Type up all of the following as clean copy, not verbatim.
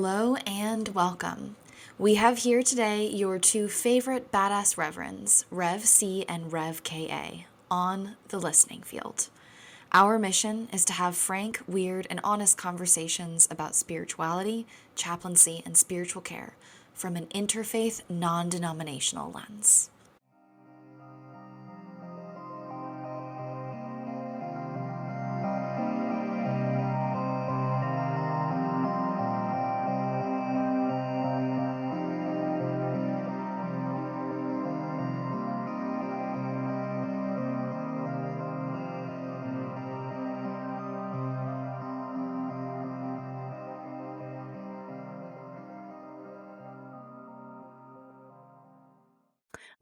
Hello and welcome. We have here today your two favorite badass reverends, Rev C and Rev KA, on the listening field. Our mission is to have frank, weird, and honest conversations about spirituality, chaplaincy, and spiritual care from an interfaith, non-denominational lens.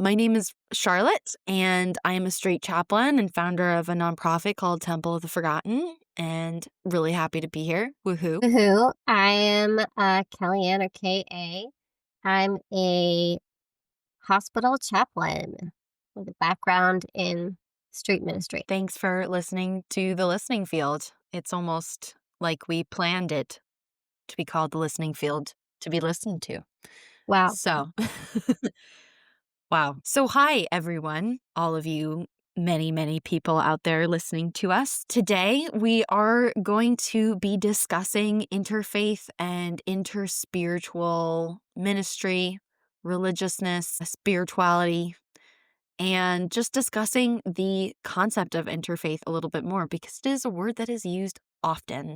My name is Charlotte, and I am a straight chaplain and founder of a nonprofit called Temple of the Forgotten, and really happy to be here. Woohoo. Woohoo. I am Kellyanne or KA. I'm a hospital chaplain with a background in street ministry. Thanks for listening to The Listening Field. It's almost like we planned it to be called The Listening Field to be listened to. Wow. So, wow. So, hi, everyone, all of you many people out there listening to us. Today, we are going to be discussing interfaith and interspiritual ministry, religiousness, spirituality, and just discussing the concept of interfaith a little bit more because it is a word that is used often.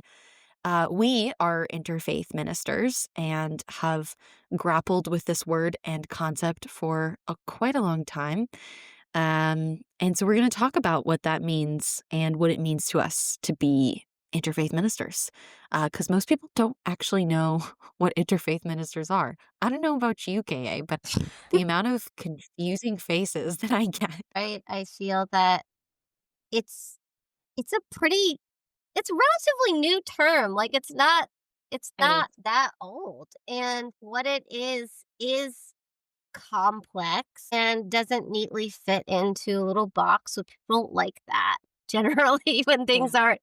We are interfaith ministers and have grappled with this word and concept for quite a long time. And so we're going to talk about what that means and what it means to us to be interfaith ministers, because most people don't actually know what interfaith ministers are. I don't know about you, KA, but the amount of confusing faces that I get. Right. I feel that it's a relatively new term. Like it's not that old. And what it is complex and doesn't neatly fit into a little box. So people don't like that generally when things aren't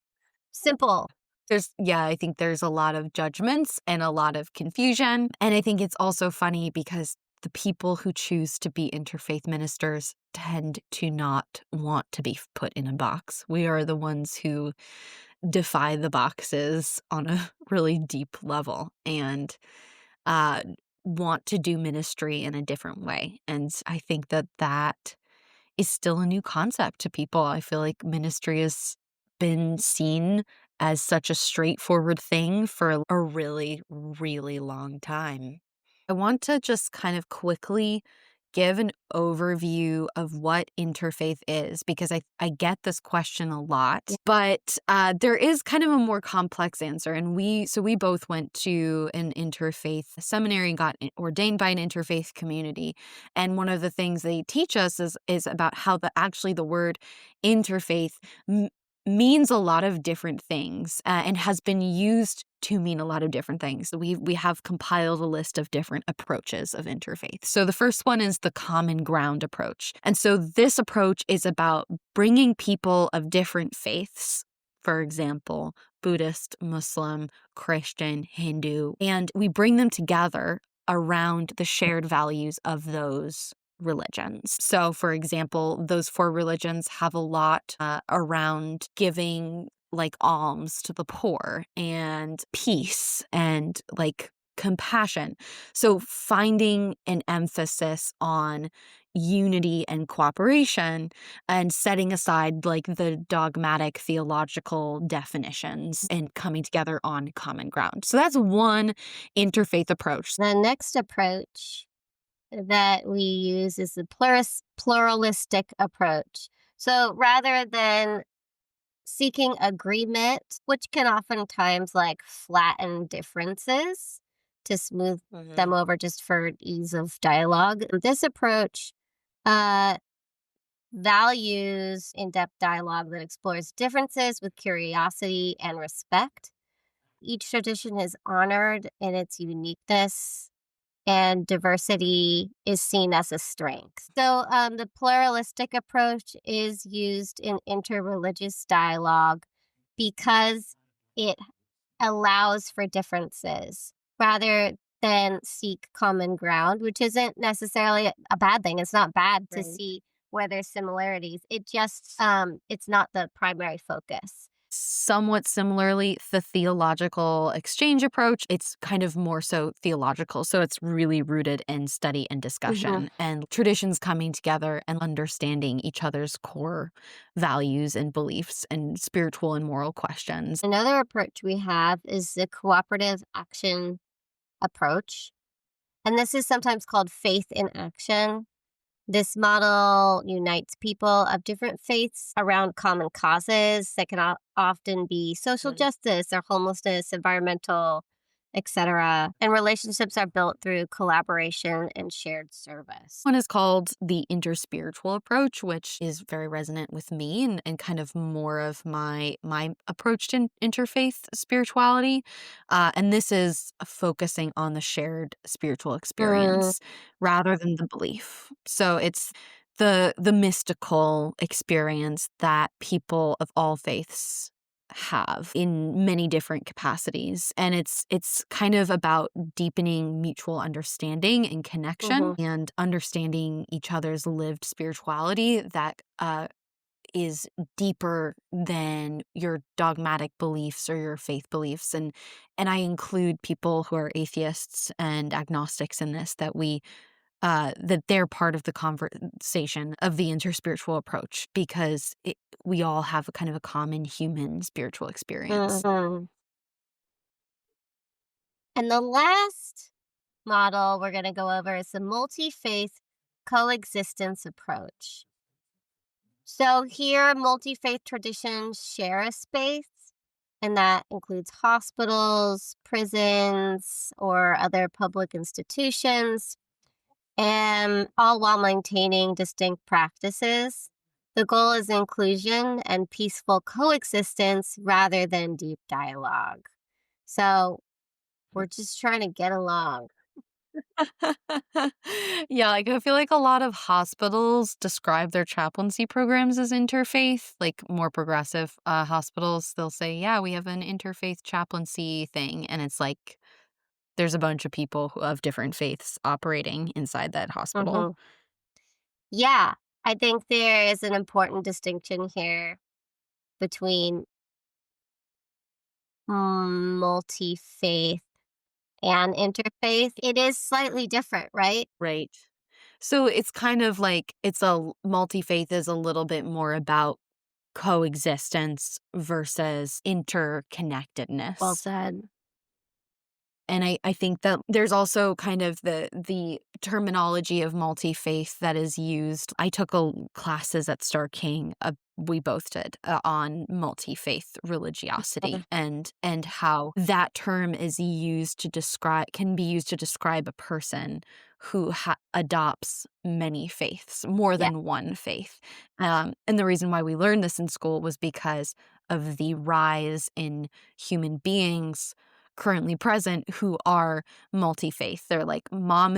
simple. I think there's a lot of judgments and a lot of confusion. And I think it's also funny because the people who choose to be interfaith ministers tend to not want to be put in a box. We are the ones who defy the boxes on a really deep level and want to do ministry in a different way. And I think that is still a new concept to people. I feel like ministry has been seen as such a straightforward thing for a really, really long time. I want to just kind of quickly give an overview of what interfaith is because I get this question a lot, but there is kind of a more complex answer. And we both went to an interfaith seminary and got ordained by an interfaith community. And one of the things they teach us is about how the word interfaith means a lot of different things and has been used to mean a lot of different things. We have compiled a list of different approaches of interfaith. So the first one is the common ground approach. And so this approach is about bringing people of different faiths, for example, Buddhist, Muslim, Christian, Hindu, and we bring them together around the shared values of those religions. So, for example, those four religions have a lot around giving like alms to the poor and peace and like compassion. So finding an emphasis on unity and cooperation and setting aside like the dogmatic theological definitions and coming together on common ground. So that's one interfaith approach. The next approach that we use is the pluralistic approach. So rather than seeking agreement, which can oftentimes like flatten differences to smooth them over just for ease of dialogue, this approach values in-depth dialogue that explores differences with curiosity and respect. Each tradition is honored in its uniqueness, and diversity is seen as a strength. So the pluralistic approach is used in interreligious dialogue because it allows for differences rather than seek common ground, which isn't necessarily a bad thing. It's not bad to Right. see where there's similarities. It just it's not the primary focus. Somewhat similarly, the theological exchange approach, it's kind of more so theological. So it's really rooted in study and Hmm. discussion and traditions coming together and understanding each other's core values and beliefs and spiritual and moral questions. Another approach we have is the cooperative action approach. And this is sometimes called faith in action. This model unites people of different faiths around common causes that can often be social Mm. justice or homelessness, environmental, etc. And relationships are built through collaboration and shared service. One is called the interspiritual approach, which is very resonant with me and kind of more of my approach to interfaith spirituality. And this is focusing on the shared spiritual Mm, experience rather than the belief. So it's the mystical experience that people of all faiths have in many different capacities, and it's kind of about deepening mutual understanding and connection mhm, and understanding each other's lived spirituality that is deeper than your dogmatic beliefs or your faith beliefs. And I include people who are atheists and agnostics in this, that they're part of the conversation of the interspiritual approach because we all have a kind of a common human spiritual experience. mhm. And the last model we're going to go over is the multi faith coexistence approach. So, here, multi faith traditions share a space, and that includes hospitals, prisons, or other public institutions, and all while maintaining distinct practices. The goal is inclusion and peaceful coexistence rather than deep dialogue. So, we're just trying to get along. Yeah, like, I feel like a lot of hospitals describe their chaplaincy programs as interfaith, like, more progressive, hospitals, they'll say, "Yeah, we have an interfaith chaplaincy thing," and it's like, there's a bunch of people who of different faiths operating inside that hospital. Mhm. Yeah, I think there is an important distinction here between multi faith and interfaith. It is slightly different, right? Right. So, it's kind of like multi-faith is a little bit more about coexistence versus Well interconnectedness. said. And I think that there's also kind of the terminology of multi-faith that is used. I took classes at Star King, we both did, on multi-faith religiosity and how that term is used to describe can be used to describe a person who adopts many faiths, more Yeah. than one faith. And the reason why we learned this in school was because of the rise in human beings currently present who are multi-faith. They're like, mom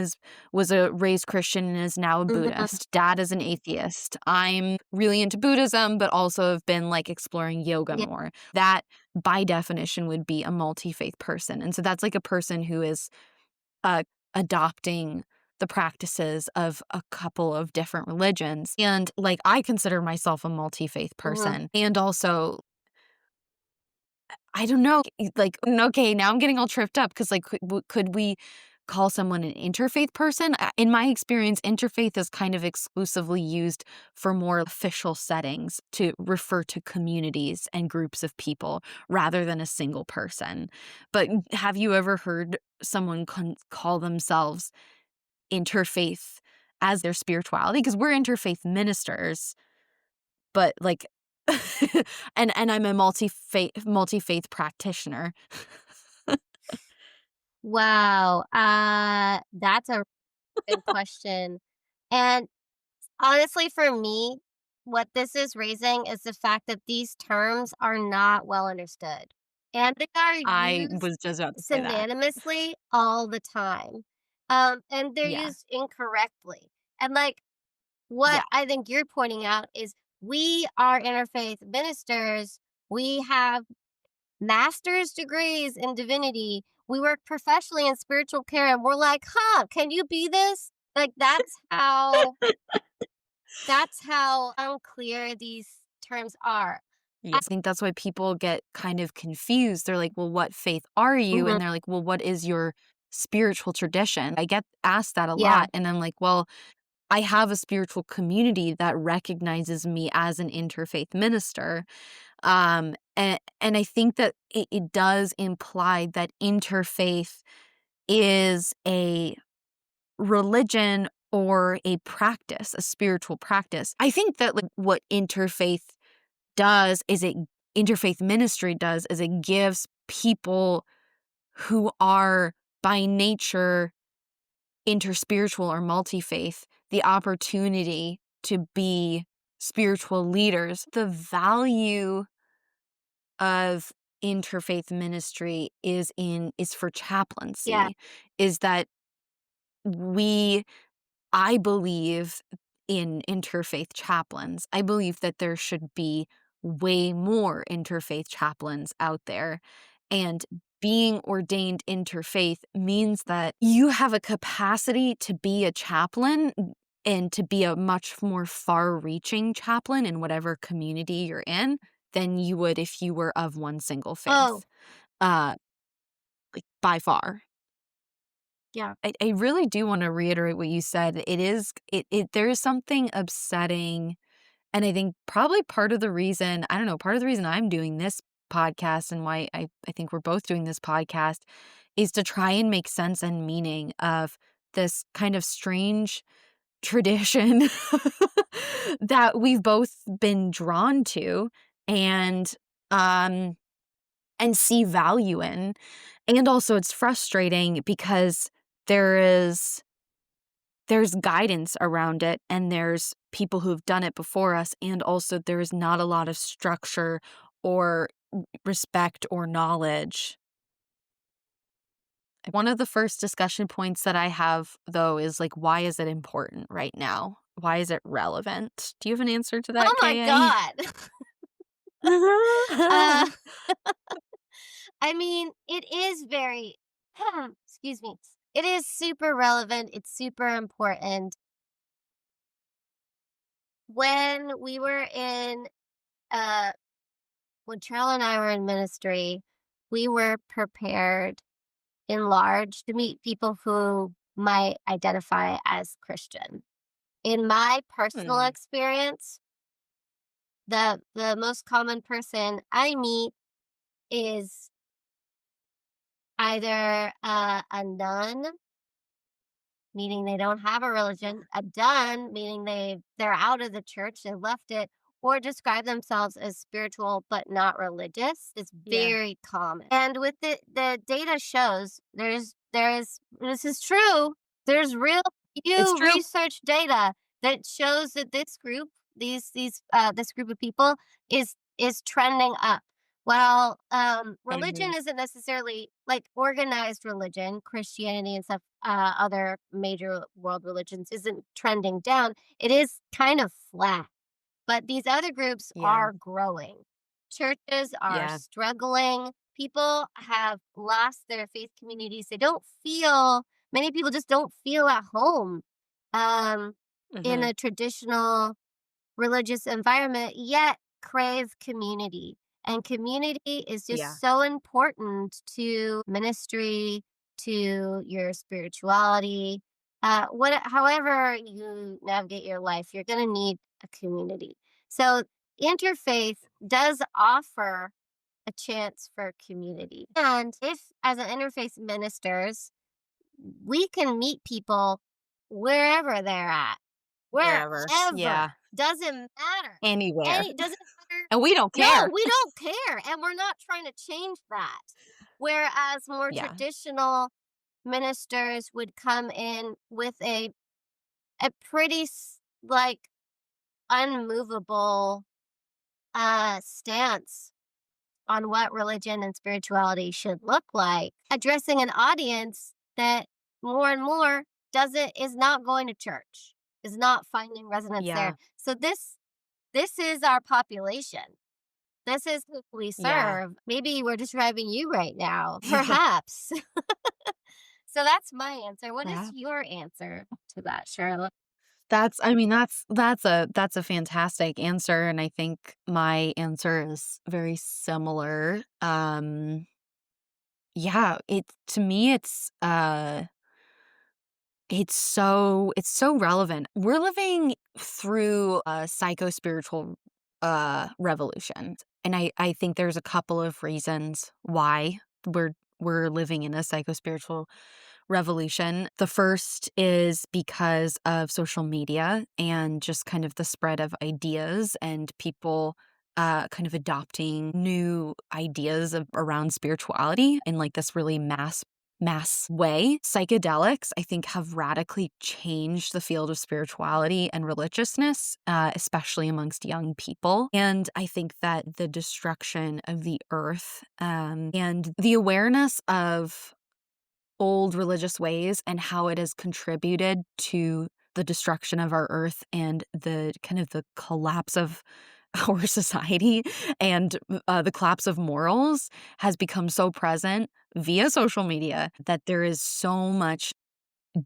was a raised Christian and is now a Mhm. Buddhist. Dad is an atheist. I'm really into Buddhism, but also have been like exploring yoga Yeah. more. That by definition would be a multi-faith person. And so that's like a person who is uh, adopting the practices of a couple of different religions. And like I consider myself a multi-faith Mhm. person. And also I don't know, like, okay, now I'm getting all tripped up because, like, could we call someone an interfaith person? In my experience, interfaith is kind of exclusively used for more official settings to refer to communities and groups of people rather than a single person. But have you ever heard someone call themselves interfaith as their spirituality? Because we're interfaith ministers, but, like and I'm a multi-faith practitioner. Wow. That's a good question. And honestly, for me, what this is raising is the fact that these terms are not well understood. And they are I used was just about to say that. synonymously all the time. And they're Yeah. used incorrectly. And like what Yeah. I think you're pointing out is we are interfaith ministers. We have master's degrees in divinity. We work professionally in spiritual care, and we're like, "Huh, can you be this?" Like, that's how unclear these terms are. Yeah. I think that's why people get kind of confused. They're like, "Well, what faith are you?" Mhm. And they're like, "Well, what is your spiritual tradition?" I get asked that a Yeah, lot, and I'm like, "Well, I have a spiritual community that recognizes me as an interfaith minister." And I think that it does imply that interfaith is a religion or a practice, a spiritual practice. I think that like what interfaith ministry does is it gives people who are by nature interspiritual or multi-faith the opportunity to be spiritual leaders. The value of interfaith ministry is for yeah, chaplaincy, is that we I believe in interfaith chaplains. I believe that there should be way more interfaith chaplains out there. And being ordained interfaith means that you have a capacity to be a chaplain and to be a much more far reaching chaplain in whatever community you're in than you would if you were of one single oh, faith. Uh, like by far. yeah. I really do wanna reiterate what you said. There is something upsetting, and I think probably part of the reason I'm doing this podcast and why I think we're both doing this podcast is to try and make sense and meaning of this kind of strange tradition that we've both been drawn to and, um, and see value in. And also it's frustrating because there is there's guidance around it and there's people who've done it before us, and also there's not a lot of structure or respect or knowledge. One of the first discussion points that I have though is like, why is it important right now? Why is it relevant? Do you have an answer to that, Oh my KA? god. Uh, I mean, it is very excuse me. It is super relevant, it's super important. When we were in, uh when Cheryl and I were in ministry, we were prepared in large to meet people who might identify as Christian. In my personal Hmm. experience, the most common person I meet is either a nun, meaning they don't have a religion, a done, meaning they're out of the church, they left it, or describe themselves as spiritual but not religious is Yeah. very common. And with the data shows there is this is true. There's real It's few true. research data that shows that this group, this group of people is trending up. Well, religion Mhm. isn't necessarily like organized religion, Christianity and stuff, other major world religions isn't trending down. It is kind of flat, but these other groups Yeah. are growing. Churches are Yeah. struggling. People have lost their faith communities. Many people just don't feel at home um, in Mhm. a traditional religious environment, yet crave community. And community is Yeah. just so important to ministry, to your spirituality. However you navigate your life, you're going to need a community. So, interfaith does offer a chance for community. And if, as an interfaith ministers, we can meet people wherever they're at, Wherever. wherever, Yeah. doesn't matter. Anywhere. Any doesn't matter. And we don't No, care. we don't care, and we're not trying to change that. Whereas more Yeah. traditional ministers would come in with a pretty like unmovable stance on what religion and spirituality should look like, addressing an audience that more and more doesn't is not going to church, is not finding resonance there. Yeah. So this is our population. This is who we Yeah. serve. Maybe we're describing you right now, perhaps. So that's my answer. What is Yeah. your answer to that, Charlotte? That's I mean, that's a fantastic answer, and I think my answer is very similar. Yeah, it to me, it's so relevant. We're living through a psycho-spiritual, revolution, and I think there's a couple of reasons why we're living in a psycho-spiritual revolution. The first is because of social media and just kind of the spread of ideas and people kind of adopting new ideas around spirituality in like this really mass way. Psychedelics, I think, have radically changed the field of spirituality and religiousness, especially amongst young people. And I think that the destruction of the earth and the awareness of old religious ways and how it has contributed to the destruction of our earth and the kind of the collapse of our society and the collapse of morals has become so present via social media that there is so much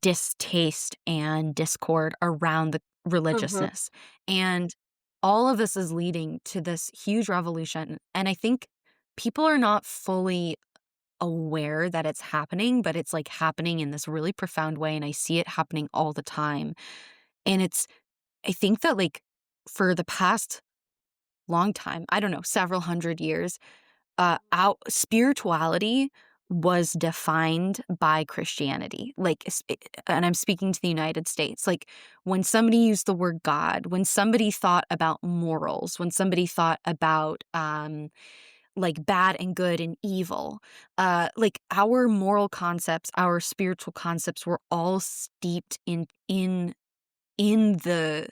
distaste and discord around the Mhm. religiousness. And all of this is leading to this huge revolution. And I think people are not fully aware that it's happening, but it's like happening in this really profound way. And I see it happening all the time. And I think that like for the past long time, I don't know, several hundred years, out spirituality was defined by Christianity. Like, and I'm speaking to the United States. Like, when somebody used the word God, when somebody thought about morals, when somebody thought about like bad and good and evil, like our moral concepts, our spiritual concepts were all steeped in the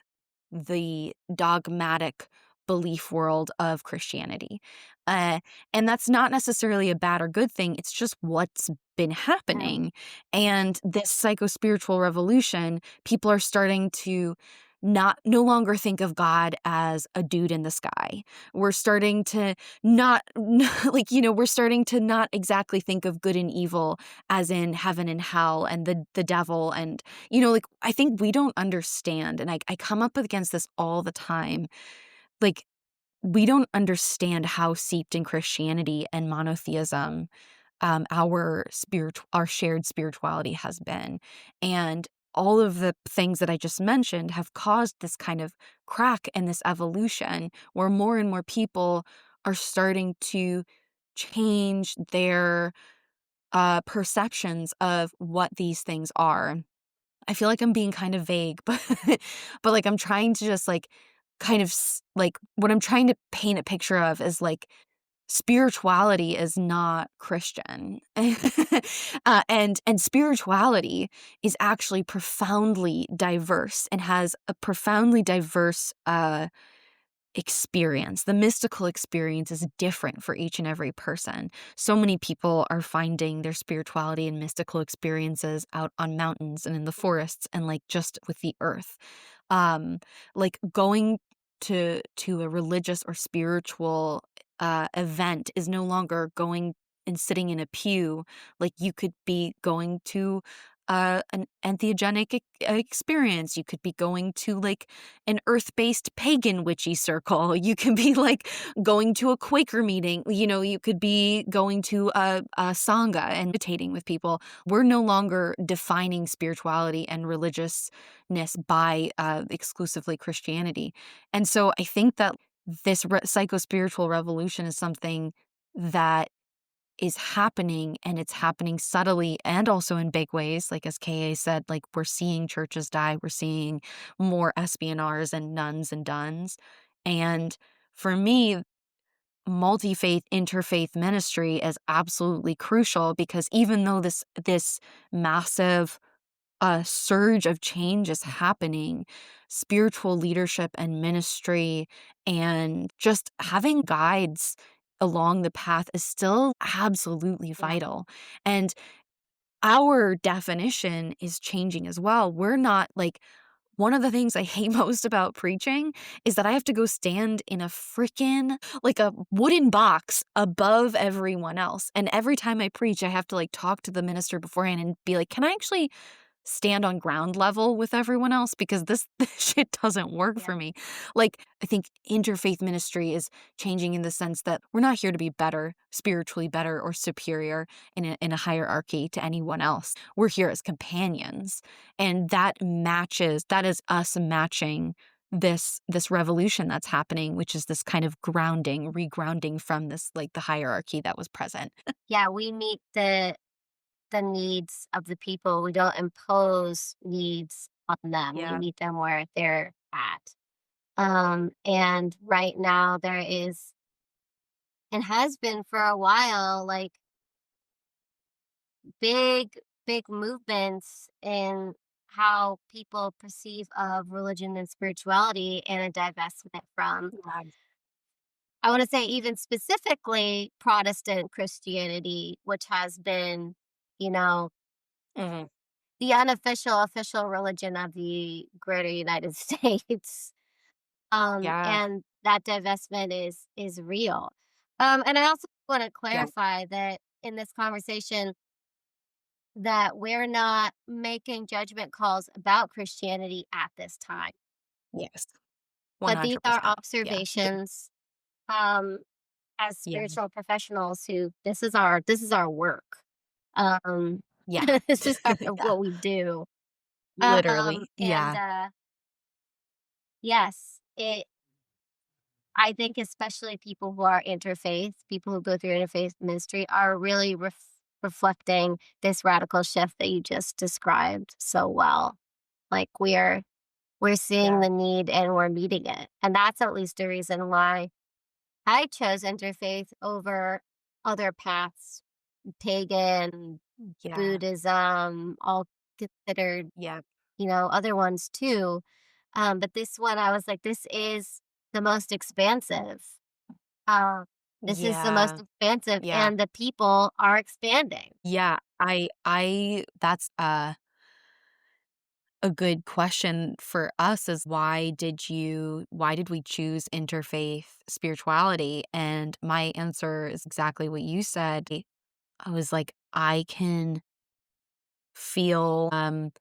dogmatic belief world of Christianity. Uh, and that's not necessarily a bad or good thing. It's just what's been Yeah. happening. And this psycho-spiritual revolution, people are starting to no longer think of God as a dude in the sky. We're starting to not like, we're starting to not exactly think of good and evil as in heaven and hell and the devil and like, I think we don't understand, and I come up against this all the time. Like, we don't understand how seeped in Christianity and monotheism, our shared spirituality has been. And all of the things that I just mentioned have caused this kind of crack and this evolution where more and more people are starting to change their, perceptions of what these things are. I feel like I'm being kind of vague, but like I'm trying to just like kind of like what I'm trying to paint a picture of is like spirituality is not Christian. And spirituality is actually profoundly diverse and has a profoundly diverse experience. The mystical experience is different for each and every person. So many people are finding their spirituality and mystical experiences out on mountains and in the forests and like just with the earth. Um like going to a religious or spiritual event is no longer going and sitting in a pew. Like you could be going to an entheogenic experience. You could be going to like an earth-based pagan witchy circle. You can be like going to a Quaker meeting. You could be going to a sangha and meditating with people. We're no longer defining spirituality and religiousness by exclusively Christianity. And so I think that this psycho-spiritual revolution is something that is happening, and it's happening subtly and also in big ways. Like as KA said, like we're seeing churches die, we're seeing more SBNRs and nuns and duns. And for me, multi-faith interfaith ministry is absolutely crucial because even though this massive a surge of change is happening, spiritual leadership and ministry and just having guides along the path is still absolutely Yeah. vital. And our definition is changing as well. We're not like one of the things I hate most about preaching is that I have to go stand in a frickin' like a wooden box above everyone else. And every time I preach, I have to like talk to the minister beforehand and be like, can I actually stand on ground level with everyone else because this shit doesn't work Yeah. for me. Like, I think interfaith ministry is changing in the sense that we're not here to be better, spiritually better or superior in a hierarchy to anyone else. We're here as companions. And that is us matching this revolution that's happening, which is this kind of grounding, regrounding from this like the hierarchy that was present. Yeah, we meet the needs of the people. We don't impose needs on them. We Yeah. meet them where they're at. And right now there is and has been for a while, like big movements in how people perceive of religion and spirituality and a divestment from, I want to say, even specifically Protestant Christianity, which has been, you know, Mhm. the unofficial official religion of the greater United States. Yeah. And that divestment is real. And I also want to Yeah. clarify that in this conversation that we're not making judgment calls about Christianity at this time. Yes. But these are 100%. Yeah. observations um as Yeah. spiritual professionals who this is our work. Um Yeah. this is Yeah. what we do. Literally. And Yeah. yes, I think especially people who are interfaith, people who go through interfaith ministry are really reflecting this radical shift that you just described so well. Like we're seeing Yeah. the need and we're meeting it. And that's at least a reason why I chose interfaith over other paths, pagan, Yeah. Buddhism, all considered, Yeah. other ones too. But this one, I was like, this is the most expansive. Uh, this is the most Yeah. expansive, Yeah. and the people are expanding. Yeah. I that's a good question for us is why did we choose interfaith spirituality? And my answer is exactly what you said. I was like, feel um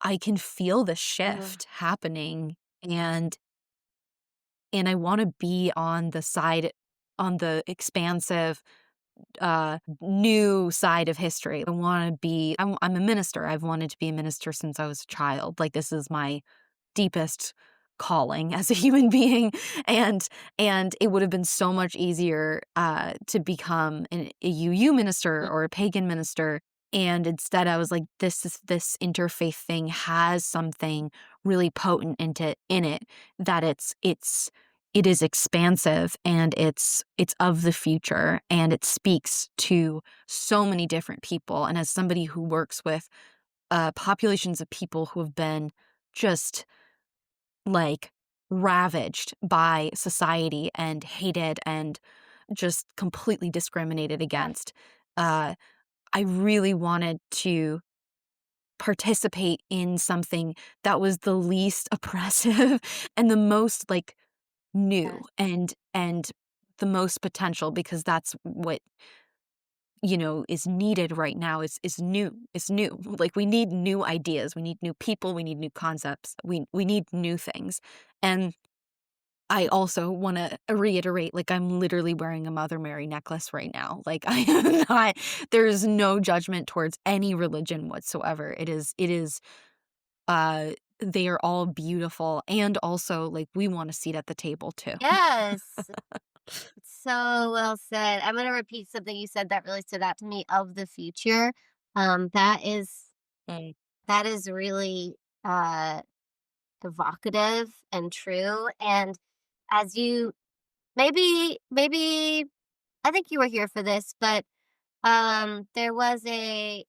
I can feel the Mhm. shift happening and I wanna be on the side on the expansive, new side of history. I wanna be I'm a minister. I've wanted to be a minister since I was a child. Like, this is my deepest calling as a human being, and it would have been so much easier, to become a UU minister or a pagan minister, and instead I was like, this interfaith thing has something really potent in it that it is expansive and it's of the future and it speaks to so many different people, and as somebody who works with, populations of people who have been just like ravaged by society and hated and just completely discriminated Yeah. against. Uh, I really wanted to participate in something that was the least oppressive and the most like new Yes. and the most potential because that's what is needed right now is new. It's new. Like we need new ideas, we need new people, we need new concepts, we need new things. And I also want to reiterate, like I'm literally wearing a Mother Mary necklace right now. Like I am not. There's no judgment towards any religion whatsoever. It is. Uh, they are all beautiful, and also like we want a seat at the table too. Yes. So well said. I'm gonna repeat something you said that really stood out to me of the future. That is Mm. that is really uh evocative and true. And as you maybe I think you were here for this, but there was a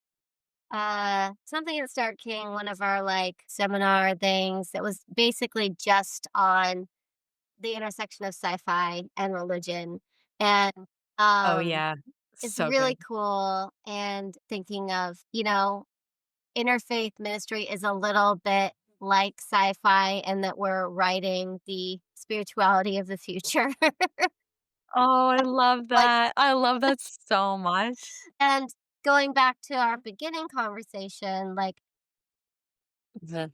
something at Start King, one of our like seminar things that was basically just on the intersection of sci-fi and religion. And Oh um yeah, it's so really good. cool and thinking of, interfaith ministry is a little bit like sci-fi and that we're writing the spirituality of the future. Oh, I love Like, that. I love that so much. and going back to our beginning conversation, like, Mhm.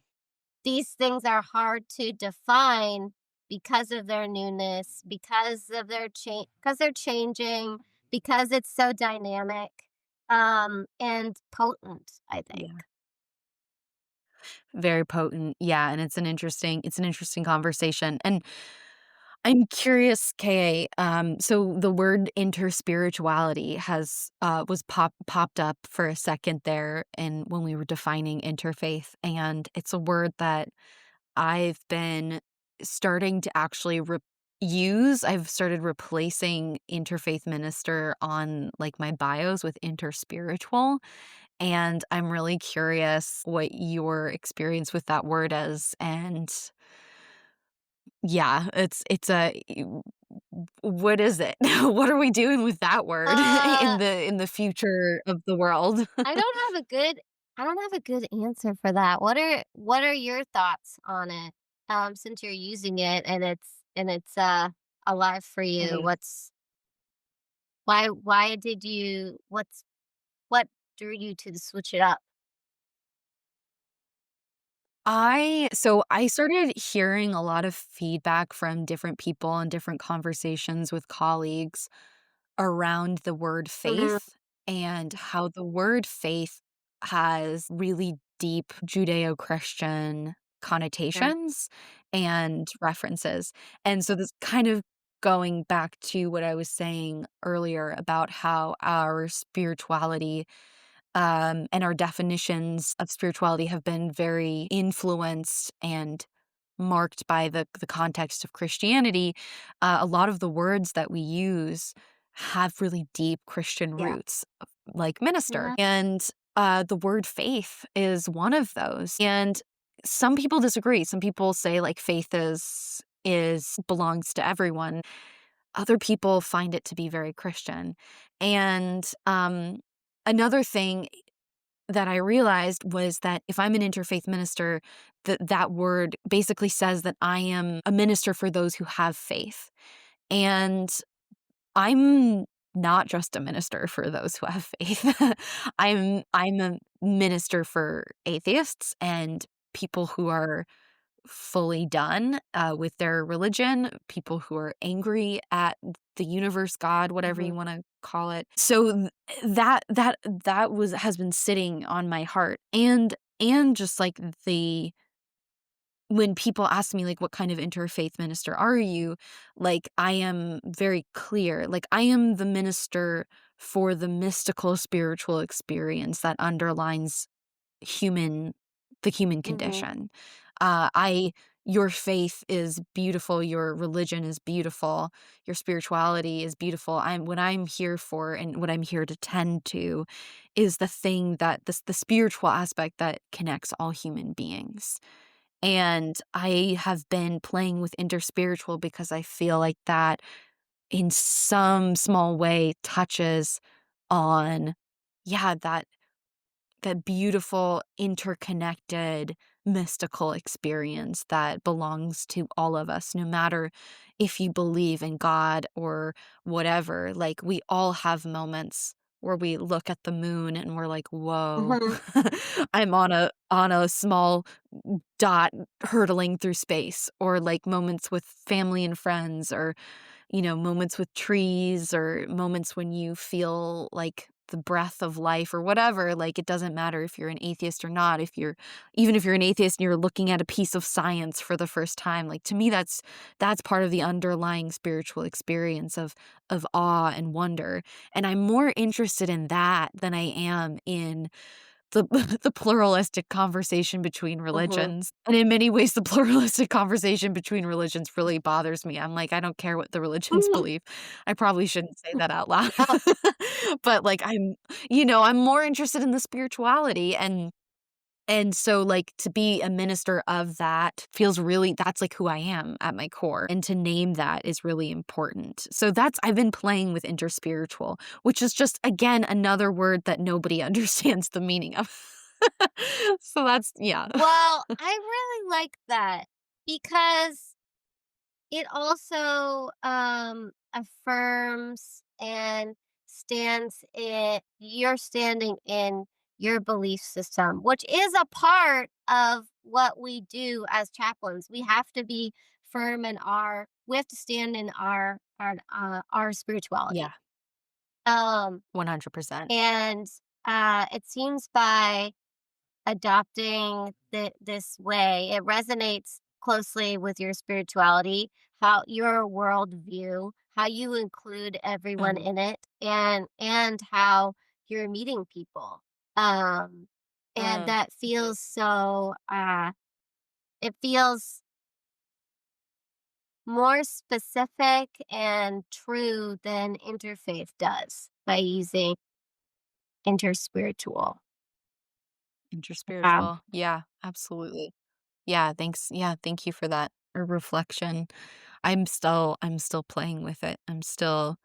these things are hard to define because of their newness, because of their change, because they're changing, because it's so dynamic, and potent, I think. Yeah. Very potent. Yeah, and it's an interesting conversation. And I'm curious, KA, so the word interspirituality has was popped up for a second there and when we were defining interfaith, and it's a word that I've been starting to actually use. I've started replacing interfaith minister on like my bios with interspiritual. And I'm really curious what your experience with that word is. And yeah, it's a what is it? What are we doing with that word Uh, in the future of the world? I don't have a good I don't have a good answer for that. What are your thoughts on it? Since you're using it and it's alive for you. Mhm. Why did you what drew you to switch it up? I started hearing a lot of feedback from different people and different conversations with colleagues around the word Mhm. faith and how the word faith has really deep Judeo-Christian Yeah. connotations and references. And so this kind of going back to what I was saying earlier about how our spirituality and our definitions of spirituality have been very influenced and marked by the context of Christianity. A lot of the words that we use have really deep Christian Yeah. roots, like minister. Mhm. And the word faith is one of those. And some people disagree. Some people say like faith is belongs to everyone. Other people find it to be very Christian. And another thing that I realized was that if I'm an interfaith minister, that word basically says that I am a minister for those who have faith. And I'm not just a minister for those who have faith. I'm a minister for atheists and people who are fully done with their religion, people who are angry at the universe, God, whatever you Mhm. want to call it. So that was has been sitting on my heart, and just like the when people ask me like what kind of interfaith minister are you, like I am very clear, like I am the minister for the mystical spiritual experience that underlines human the human Mhm. condition. I Your faith is beautiful, your religion is beautiful, your spirituality is beautiful. What I'm here for and what I'm here to tend to is the thing that the spiritual aspect that connects all human beings. And I have been playing with interspiritual because I feel like that in some small way touches on yeah, that beautiful, interconnected, mystical experience that belongs to all of us, no matter if you believe in God or whatever. Like, we all have moments where we look at the moon and we're like, whoa, Mhm. I'm on a small dot hurtling through space, or like moments with family and friends, or moments with trees, or moments when you feel like the breath of life or whatever. Like, it doesn't matter if you're an atheist or not. Even if you're an atheist and you're looking at a piece of science for the first time, like to me, that's part of the underlying spiritual experience of awe and wonder. And I'm more interested in that than I am in the the pluralistic conversation between Mhm. religions. And in many ways, the pluralistic conversation between religions really bothers me. I'm like, I don't care what the religions Mhm. believe. I probably shouldn't say that out loud. Oh, But like I'm more interested in the spirituality, and so like to be a minister of that feels really that's like who I am at my core. And to name that is really important. So that's I've been playing with interspiritual, which is just again another word that nobody understands the meaning of. So that's yeah. Well, I really like that because it also, affirms and you're standing in your belief system, which is a part of what we do as chaplains. We have to be firm in we have to stand in our Yeah, spirituality. Um, 100%. and, it seems by adopting this way, it resonates closely with your spirituality, how your worldview, how you include everyone Mhm. in it, and how you're meeting people. Um, and Mm. that feels so it feels more specific and true than interfaith does by using interspiritual. Interspiritual. Yeah, absolutely. Yeah, thanks. Yeah, thank you for that reflection. I'm still playing with it. I'm still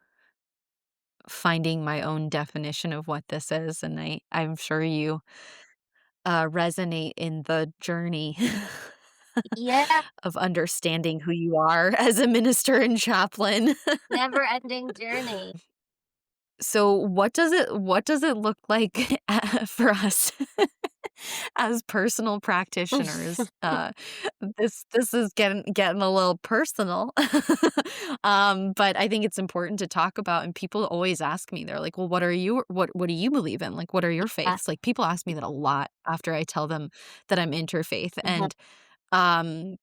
finding my own definition of what this is, and I'm sure you resonate in the journey Yeah, of understanding who you are as a minister and chaplain. never ending journey. So what does it look like for us as personal practitioners? This is getting a little personal. But I think it's important to talk about, and people always ask me, they're like, "Well, what do you believe in? Like, what are your Yeah. faiths?" Like, people ask me that a lot after I tell them that I'm interfaith, Mhm. and um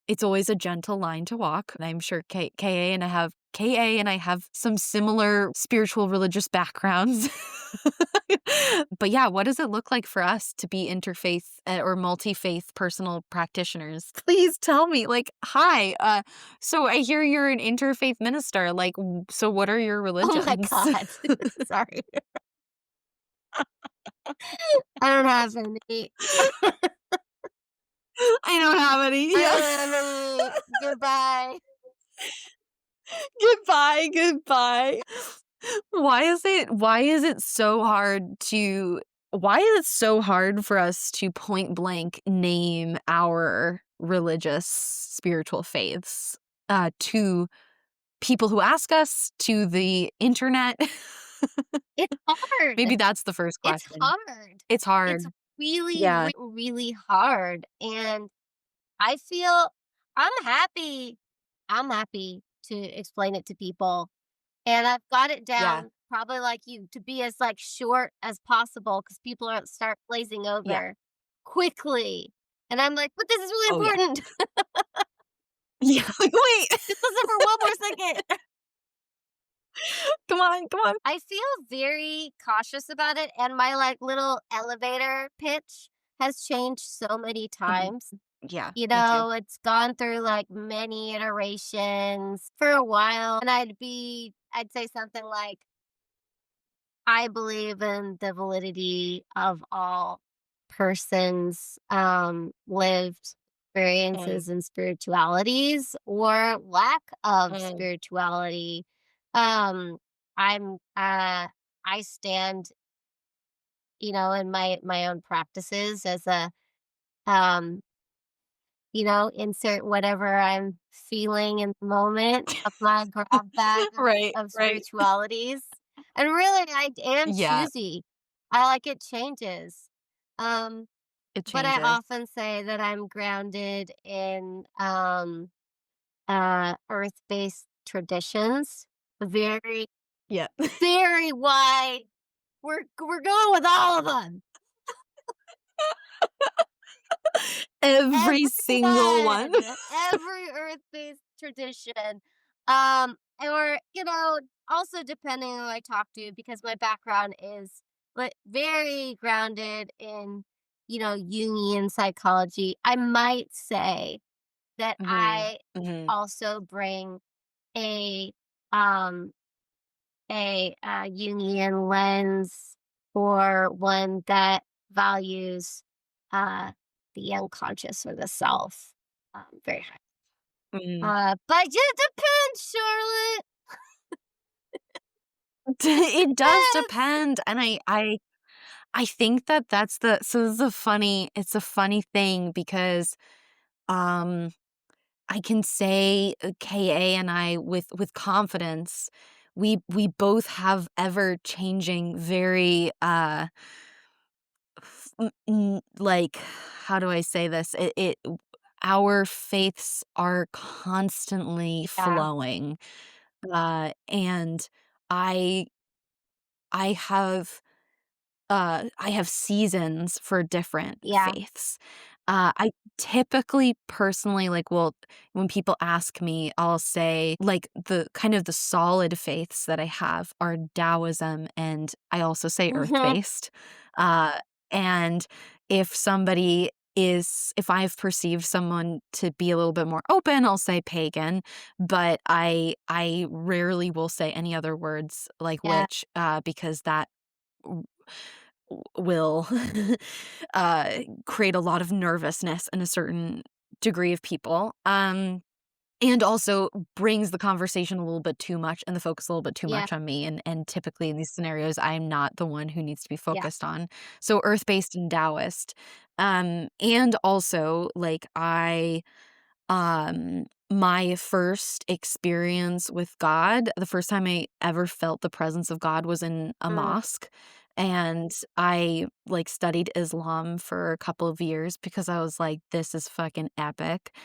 it's always a gentle line to walk, and I'm sure KA and I have some similar spiritual religious backgrounds. But yeah, what does it look like for us to be interfaith, or multi-faith personal practitioners? Please tell me, like, "Hi, so I hear you're an interfaith minister, like, so what are your Oh my religions?" god. Sorry. I don't have any. I don't have any, I yeah. don't have any. Goodbye. Goodbye, goodbye. Why is it so hard for us to point blank name our religious spiritual faiths, to people who ask us, to the internet? It's hard. Maybe that's the first It's question. hard. It's It's hard. really, Yeah, really hard. And I feel I'm happy. I'm happy to explain it to people. And I've got it yeah, down, probably like you, to be as like short as possible because people are start glazing yeah. over quickly. And I'm like, but this is really Oh, yeah. important. Yeah, like, "Wait, Just listen for one more second. come on, come on." I feel very cautious about it, and my, like, little elevator pitch has changed so many Mhm. times. Yeah, You me too. know, it's gone through, like, many iterations for a while, and I'd say something like, "I believe in the validity of all persons', lived Mm, experiences and spiritualities or lack of mm, spirituality." Um, I stand, in my own practices as um, insert whatever I'm feeling in the moment of my grab bag right, of right. spiritualities. And really, I am Yeah, choosy. I like it changes. Um, it but I changes. often say that I'm grounded in earth-based traditions. Very, Yeah. very wide. We're going with all of them. Every single one. Everyone, every earth-based tradition. Or, also depending on who I talk to, because my background is very grounded in, Jungian psychology. I might say that Mhm, I mhm, also bring a um Jungian lens, or one that values uh, the unconscious or the self very high. mhm. But it depends, Charlotte. It does Depends. depend, and I think that that's the so it's a funny thing because, um, I can say, KA and I with confidence, we both have ever-changing, very, like, how do I say this? Our faiths are constantly Yeah, flowing, and I I have I have seasons for different yeah. faiths. I typically personally, like, well, when people ask me, I'll say, like, the kind of the solid faiths that I have are Taoism, and I also say Mhm. earth-based. Uh, and if I've perceived someone to be a little bit more open, I'll say pagan, but I rarely will say any other words like Yeah, witch, because that will uh, create a lot of nervousness in a certain degree of people. And also brings the conversation a little bit too much and the focus a little bit too yeah, much on me. And typically in these scenarios, I'm not the one who needs to be yeah. focused on. So earth based and Taoist. And also like my first experience with God, the first time I ever felt the presence of God was in a Mm, mosque, and I, like, studied Islam for a couple of years because I was like, "This is fucking epic,"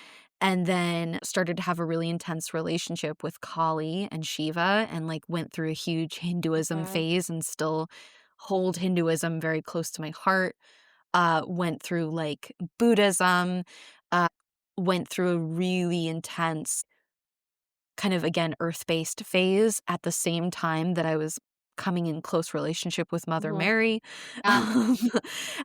and then started to have a really intense relationship with Kali and Shiva and, like, went through a huge Hinduism mhm. phase and still hold Hinduism very close to my heart. Went through, like, Buddhism, uh, went through a really intense kind of, again, earth-based phase at the same time that I was coming in close relationship with Mother Mhm. Mary. Yeah,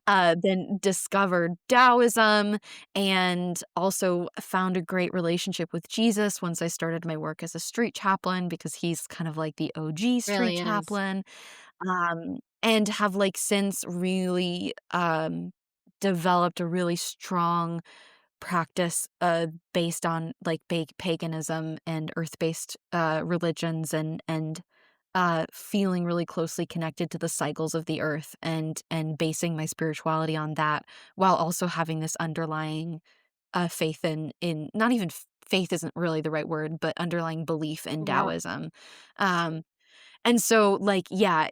Um, then discovered Taoism and also found a great relationship with Jesus once I started my work as a street chaplain because he's kind of like the OG street really is. chaplain. And have, like, since really, developed a really strong practice, based on, like, paganism and earth-based, religions and feeling really closely connected to the cycles of the earth and basing my spirituality on that, while also having this underlying, faith in not even faith isn't really the right word, but underlying belief in Mhm. Taoism. Um, and so, like, yeah,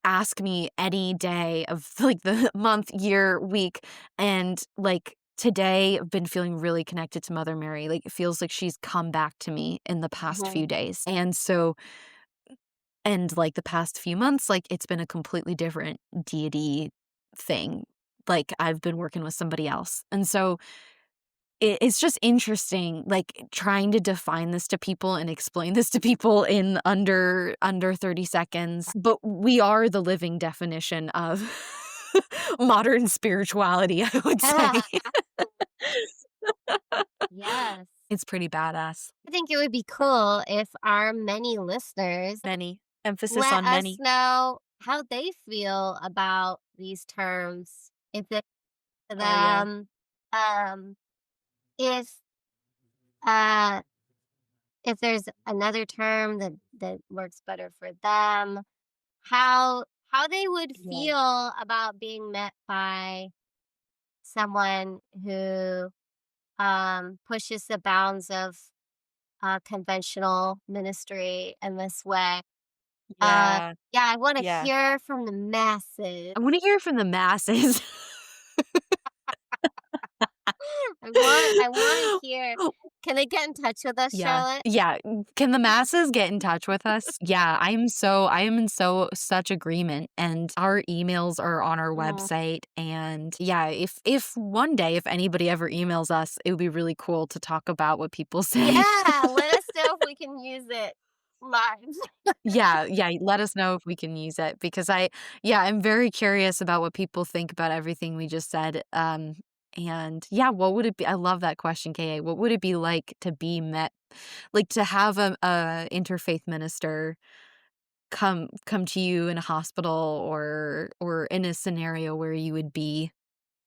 ask me any day of, like, the month, year, week, and, like, today, I've been feeling really connected to Mother Mary, like, it feels like she's come back to me in the past Mhm. few days, and so and, like, the past few months, like, it's been a completely different deity thing, like, I've been working with somebody else, and so it's just interesting, like, trying to define this to people and explain this to people in under 30 seconds, but we are the living definition of modern spirituality, I would say. Yes. It's pretty badass. I think it would be cool if our many listeners Many. Emphasis let on us many. know how they feel about these terms, if they Oh, yeah. them, um, if, uh, if there's another term that works better for them, how they would Yeah. feel about being met by someone who, pushes the bounds of, conventional ministry in this way. Yeah. Yeah, I wanna Yeah. hear from the masses. I wanna hear from the masses. I wanna hear. Can they get in touch with us, Yeah. Charlotte? Yeah, can the masses get in touch with us? Yeah, I am in such agreement, and our emails are on our Mhm. website, and yeah, if one day, if anybody ever emails us, it would be really cool to talk about what people say. Yeah, let us know if we can use it live. Yeah, yeah, let us know if we can use it because yeah, I'm very curious about what people think about everything we just said, and yeah, what would it be I love that question, KA. What would it be like to be met like, to have a interfaith minister come to you in a hospital or in a scenario where you would be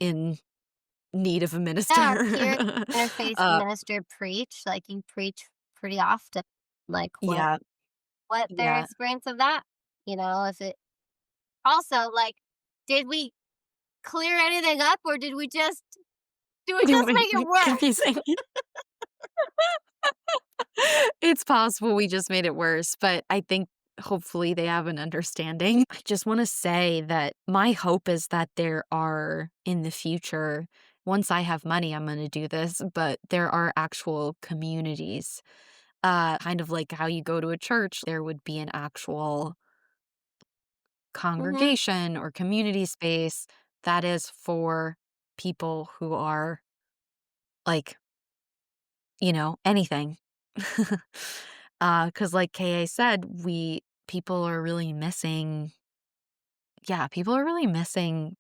in need of a Yeah, or minister? hear the interfaith Uh, minister preach, like, you preach pretty often, like, yeah, what their yeah, experience of that, if it also, like Did we clear anything up, or did we just make it worse? Confusing. It's possible we just made it worse, but I think hopefully they have an understanding. I just want to say that my hope is that there are in the future, once I have money, I'm going to do this, but there are actual communities. Kind of like how you go to a church, there would be an actual Mhm. congregation or community space that is for people who are like, anything. 'Cause like KA said, people are really missing people are really missing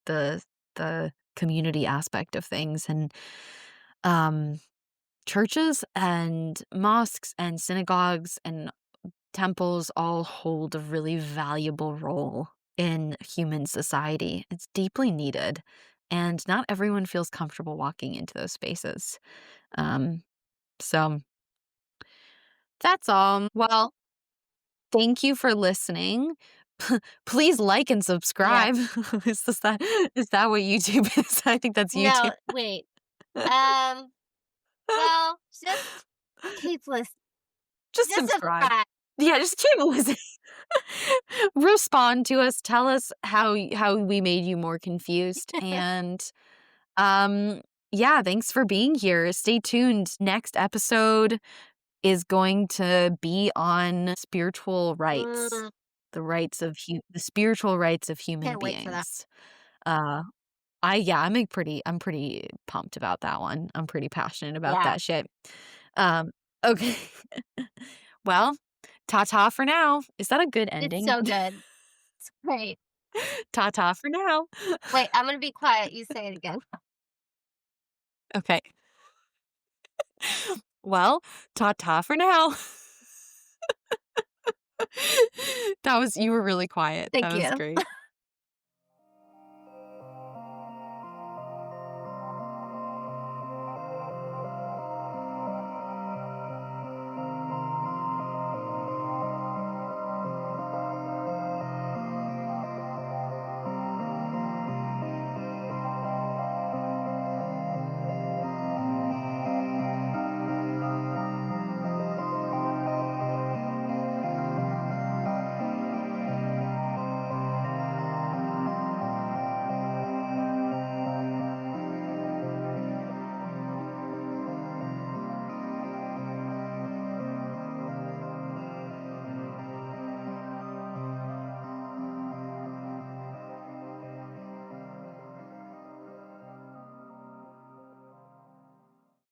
the community aspect of things, and, um, churches and mosques and synagogues and temples all hold a really valuable role in human society. It's deeply needed, and not everyone feels comfortable walking into those spaces. Um, so that's all. Well, thank you for listening. Please like and Yes. subscribe. Is that what YouTube is? I think that's YouTube. No, wait. Um, well, just keep listening. Just Just subscribe. subscribe. Yeah, just keep listening. Respond to us. Tell us how we made you more confused. And um yeah, thanks for being here. Stay tuned. Next episode is going to be on spiritual rights. Mm, The spiritual rights of human can't wait for that. beings. Uh I'm pretty pumped about that one. I'm pretty passionate about Yeah, that shit. Um, okay. Well, ta-ta for now. Is that a good it's ending? so good. It's great. Ta-ta for now. Wait, I'm gonna be quiet. You say it again. Okay. Well, ta-ta for now. You were really quiet. That Thank was you. great.